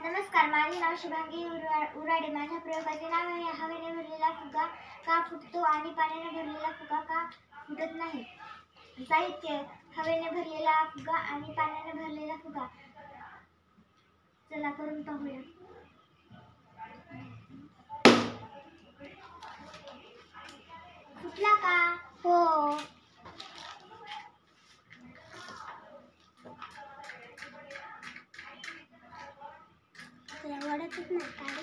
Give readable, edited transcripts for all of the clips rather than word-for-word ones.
नमस्कार, माझे नाव शुभांगी उराडे. माझ्या प्रयोगाचे नाव आहे हवेने भरलेला फुगा का फुटतो आणि पाण्याने भरलेला फुगा का फुटत नाही. साहित्य: हवेने भरलेला फुगा आणि पाण्याने भरलेला फुगा. चला करून पाहूया. फुटला का? हो. वाढतच नाही काय?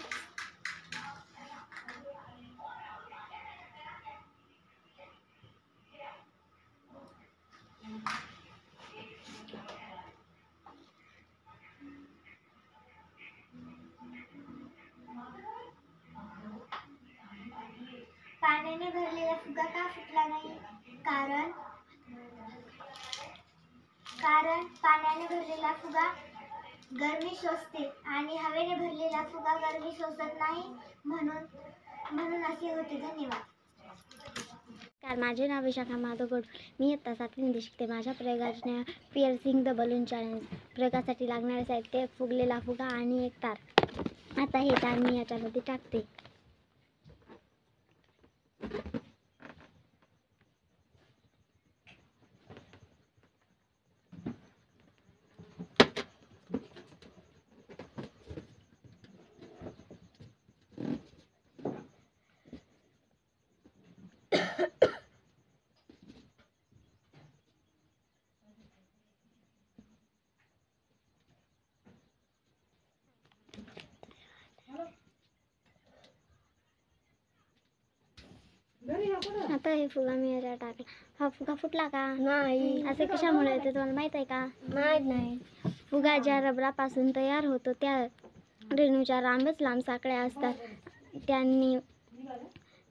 पाण्याने भरलेला फुगा का फुटला नाही? कारण पाण्याने भरलेला फुगा गरमी शोषते आणि हवेने भरलेला फुगा गरमी शोषत नाही, म्हणून असे होते. धन्यवाद. माझे नाव विशाखा माधव गोड. मी इयत्ता 7वीमध्ये शिकते. माझ्या प्रयोगाचे नाव पिअर्सिंग द बलून चॅलेंज. प्रयोगासाठी लागणारे साहित्य: फुगलेला फुगा आणि एक तार. आता हे तार मी याच्यामध्ये टाकते. आता हे फुगा मी याच्यात टाकला. हा फुगा फुटला का? नाही. असे कशामुळे होते तुम्हाला माहित आहे का? माहित नाही. फुगा ज्या रबरापासून तयार होतो त्या रेणूच्या लांब साकळ्या असतात.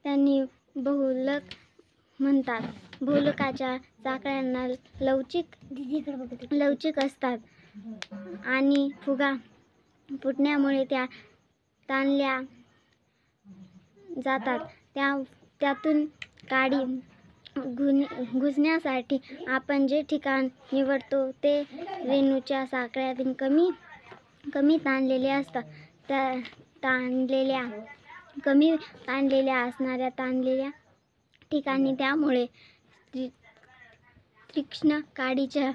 त्यांनी बहुलक म्हणतात. बहुलकाच्या साकळ्यांना लवचिक असतात आणि फुगा फुटण्यामुळे त्या ताणल्या जातात. त्यातून काडी घुसण्यासाठी आपण जे ठिकाण निवडतो ते रेणूच्या साखळ्यातून कमी ताणलेले असतात. कमी ताणलेल्या असणाऱ्या ताणलेल्या ठिकाणी त्यामुळे तीक्ष्ण काडीच्या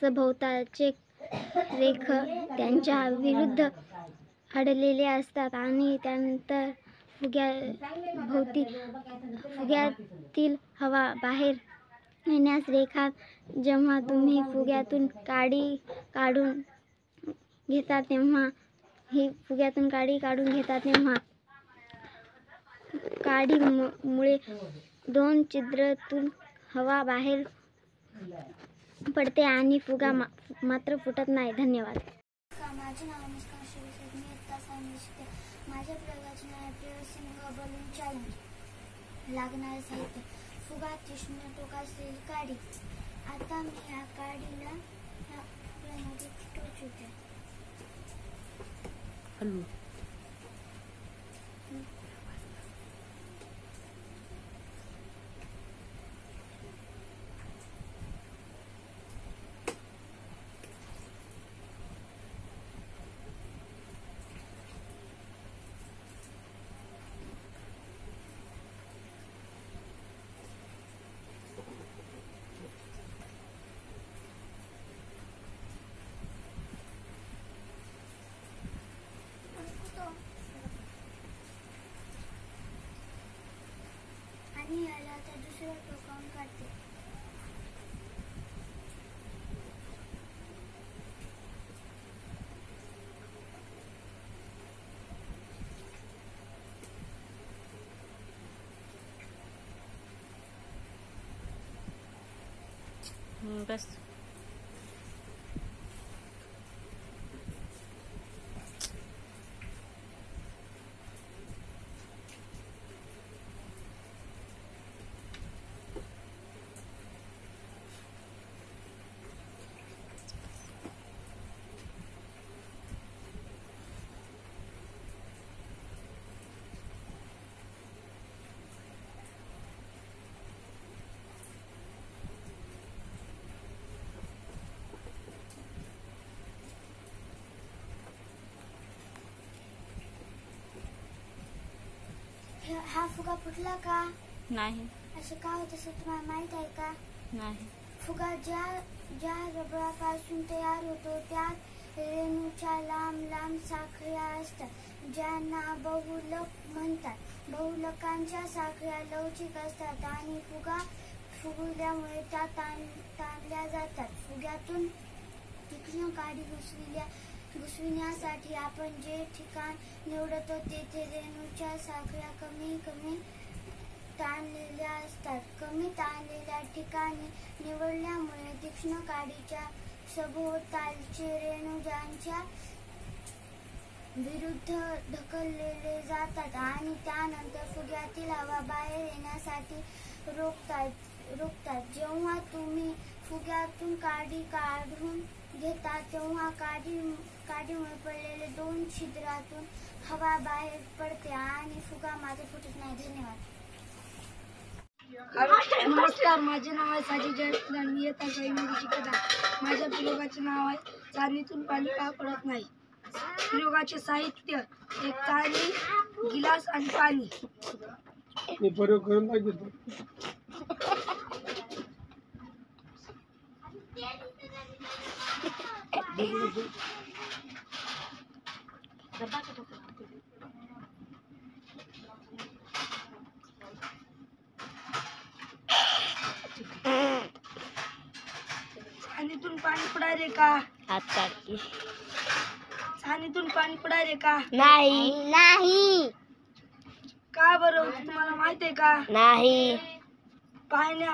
सभोवतालचे रेख त्यांच्या विरुद्ध अडलेले असतात आणि त्यानंतर फुग्यातील हवा बाहेर येण्यास रेखा. जेव्हा तुम्ही फुग्यातून काडी काढून घेता तेव्हा काडीमुळे 2 छिद्रातून हवा बाहेर पडते आणि फुगा मात्र फुटत नाही. धन्यवाद. माझे नाव अनुष्का शिवसेट. मी इयत्ता 6वीमध्ये शिकते. माझ्या प्रयोगाचे नाव पिअर्सिंग द बलून चॅलेंज. लागणारे साहित्य: फुगा, तीक्ष्ण टोक असलेली काडी. आता मी ह्या काडीला ह्या फुग्यामध्ये टोचते. आणि याला त्या दुसऱ्या टोकावून काढते. बस. हा फुगा फुटला का? नाही. असं का होत असं तुम्हाला माहित आहे का? नाही. फुगा ज्या रबरापासून तयार होतो त्यात रेणूच्या लांब लांब साखळ्या असतात ज्यांना बहुलक म्हणतात. बहुलकांच्या साखळ्या लवचिक असतात आणि फुगा फुगल्यामुळे त्या ताणल्या जातात. फुग्यातून तीक्ष्ण काडी घुसविण्यासाठी आपण जे ठिकाण निवडतो तेथे रेणूच्या साखळ्या कमी ताणलेल्या असतात. कमी ताणलेल्या ठिकाणी निवडल्यामुळे तीक्ष्ण काडीच्या सभोवतालचे रेणू त्यांच्या विरुद्ध ढकलले जातात आणि त्यानंतर फुग्यातील हवा बाहेर येण्यासाठी रोखतात. जेव्हा तुम्ही फुग्यातून काडी काढून घेता तेव्हा काडीमुळे पडलेल्या 2 छिद्रातून हवा बाहेर पडते आणि फुगा मात्र फुटत नाही. धन्यवाद. नमस्कार, माझे नाव आहे साजी जयंत. मी इयत्ता 6 मध्ये शिकत आहे. माझ्या प्रयोगाचे नाव आहे चाळणीतून पाणी का पडत नाही. प्रयोगाचे साहित्य: एक चाळणी, गिलास आणि पाणी. मी प्रयोग करून दाखवतो. चाळणीतून पाणी पडायले का? चाळणीतून पाणी पडायले का? नाही. का बरं तुम्हाला माहित आहे का? नाही.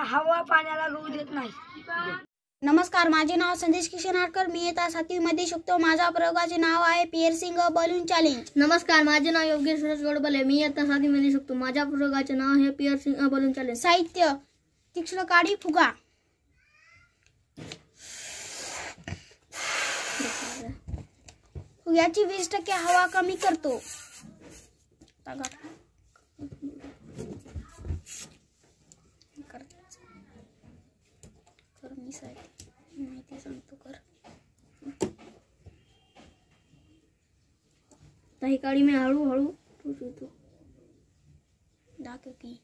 हवा पाण्याला गळू देत नाही. नमस्कार, माझे नाव संदेश किशन आडकर. मी इयत्ता 7वी मध्ये शिकतो. माझ्या प्रयोगाचे नाव आहे पिअर्सिंग अ बलून चॅलेंज. नमस्कार, माझे नाव योगेश सुरेश गोडबले. मी इयत्ता 7वी मध्ये शिकतो. माझ्या प्रयोगाचे नाव आहे पिअर्सिंग अ बलून चॅलेंज. साहित्य: तीक्ष्ण काडी, फुगा. फुग्याची 20% हवा कमी करतो. माहिती सांगतो कर. काही काळी मी हळूहळू फुटतो. दाखव की.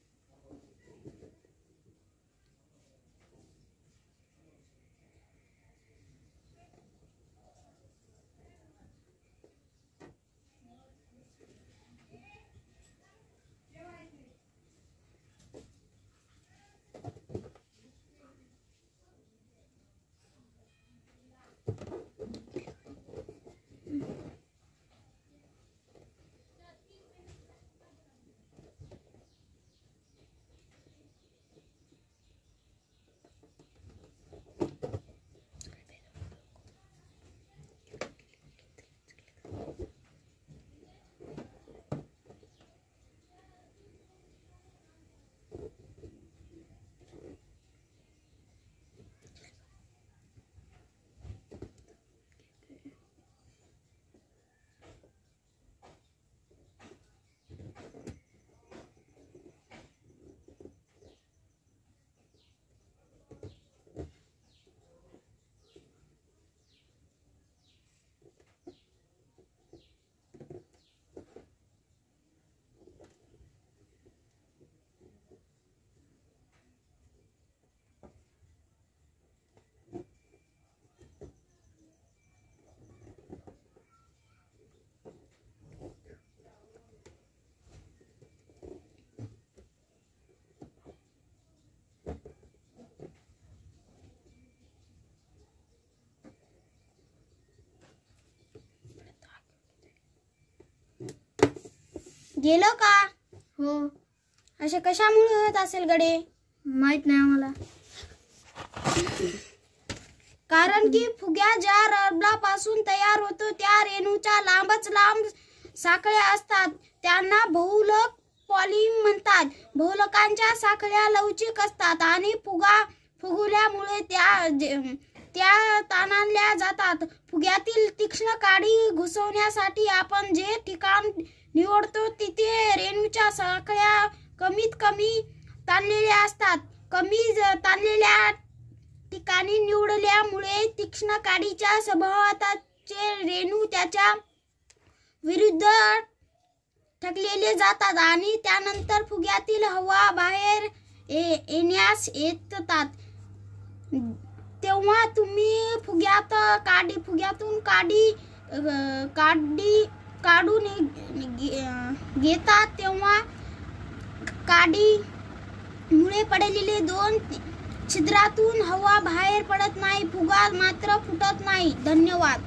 गेलो का? हो. असे कशामुळे होत असेल गडे? माहित नाही आम्हाला. कारण की फुग्या ज्या रबरापासून तयार होतो त्या रेणूच्या लांबच लांब साखळ्या असतात त्यांना बहुलक पॉलिम म्हणतात. बहुलकांच्या साखळ्या लवचिक असतात आणि फुगल्यामुळे त्या ताणल्या जातात. फुग्यातील तीक्ष्ण काडी घुसवण्यासाठी आपण जे ठिकाण निवडतो तिथे रेणूच्या साखळ्या कमीत कमी ताणलेल्या असतात. कमी ताणलेल्या ठिकाणी निवडल्यामुळे तीक्ष्ण काडीच्या सभोवतालचे रेणू त्याच्या विरुद्ध थकलेले जातात आणि त्यानंतर फुग्यातील हवा बाहेर येण्यास येतात. तेव्हा तुम्ही फुग्यातून काढून घेतात. तेव्हा काडीमुळे पडलेले 2 छिद्रातून हवा बाहेर पडत नाही. फुगा मात्र फुटत नाही. धन्यवाद.